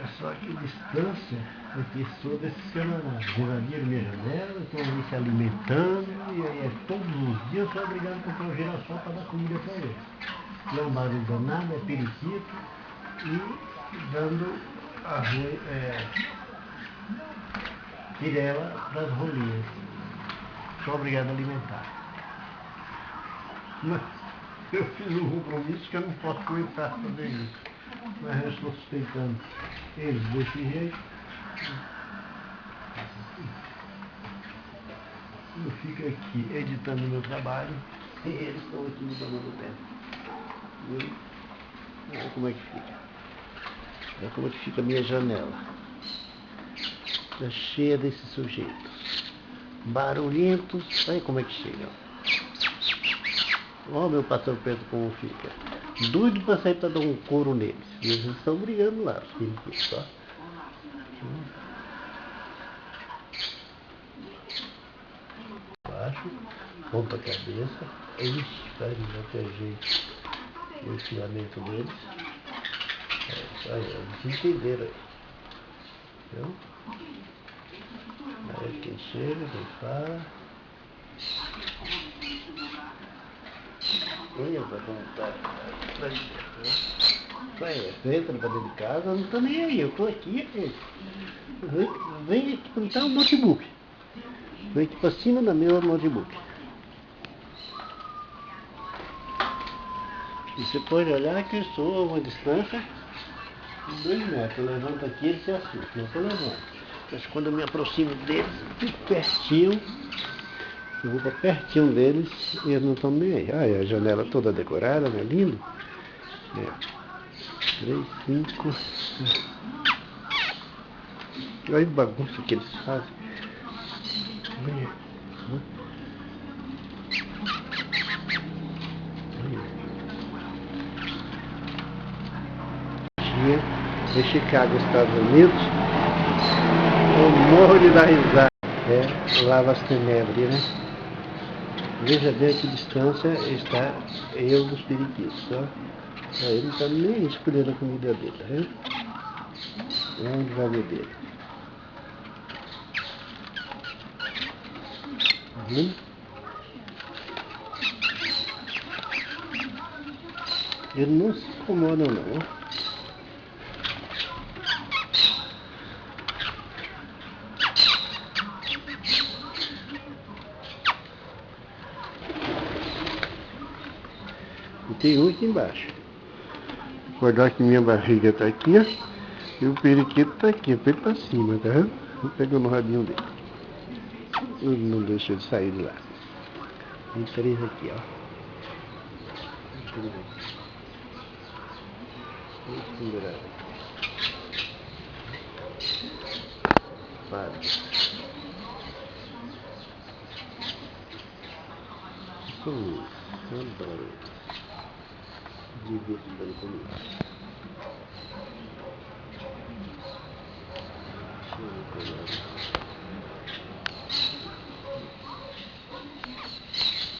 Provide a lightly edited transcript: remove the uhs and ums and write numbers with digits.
Olha só que distância eu que sou desses camaradas. Invadiram minha janela, estão ali se alimentando, e aí todos os dias eu sou obrigado a comprar um girassol para dar comida para eles. Não é um barulho danado, é periquito e dando arroz, pirela para as rolinhas. Sou obrigado a alimentar. Mas eu fiz um compromisso que eu não posso começar a fazer isso. Mas eu estou suspeitando eles desse jeito. Eu fico aqui editando meu trabalho e eles estão aqui me tomando tempo. Olha como é que fica. Olha como é que fica a minha janela. Está cheia desses sujeitos. Barulhentos. Olha como é que chega. Olha meu pássaro preto como fica. Doido para sair para dar um couro neles. E eles estão brigando lá, os periquitos, só. Baixo, ponta a cabeça. Ixi, faz até jeito o enfiamento deles. Aí, eles entenderam aí. Viu? Aí quem chega, quem fala. Olha pra como tá. Entra pra dentro de casa, eu não tô nem aí, eu tô aqui, gente. Vem aqui plantar um notebook. Vem aqui pra cima da meu notebook. E você pode olhar que eu estou a uma distância de 2 metros. Eu levanto aqui, ele se assusta, não estou levando. Mas quando eu me aproximo deles, fico pertinho. Eu vou para pertinho deles e eles não estão nem aí. Olha a janela toda decorada, não é lindo? 3, 5. Olha a bagunça que eles fazem. Em Chicago, Estados Unidos, eu morro de dar risada. Lavas Tenebres, né? Veja bem a que distância está eu dos periquitos, tá? Ele não está nem escolhendo a comida dele, tá vendo? Onde vai ver dele? Ele não se incomoda não. E tem um aqui embaixo. Vou olhar que minha barriga está aqui, ó, e o periquito está aqui, bem para cima, tá vendo? Vou pegar no rabinho dele. Ele não deixa de sair de lá. Tem 3 aqui, ó. Vamos pendurar. Para. Isso, adoro. Divirto comigo.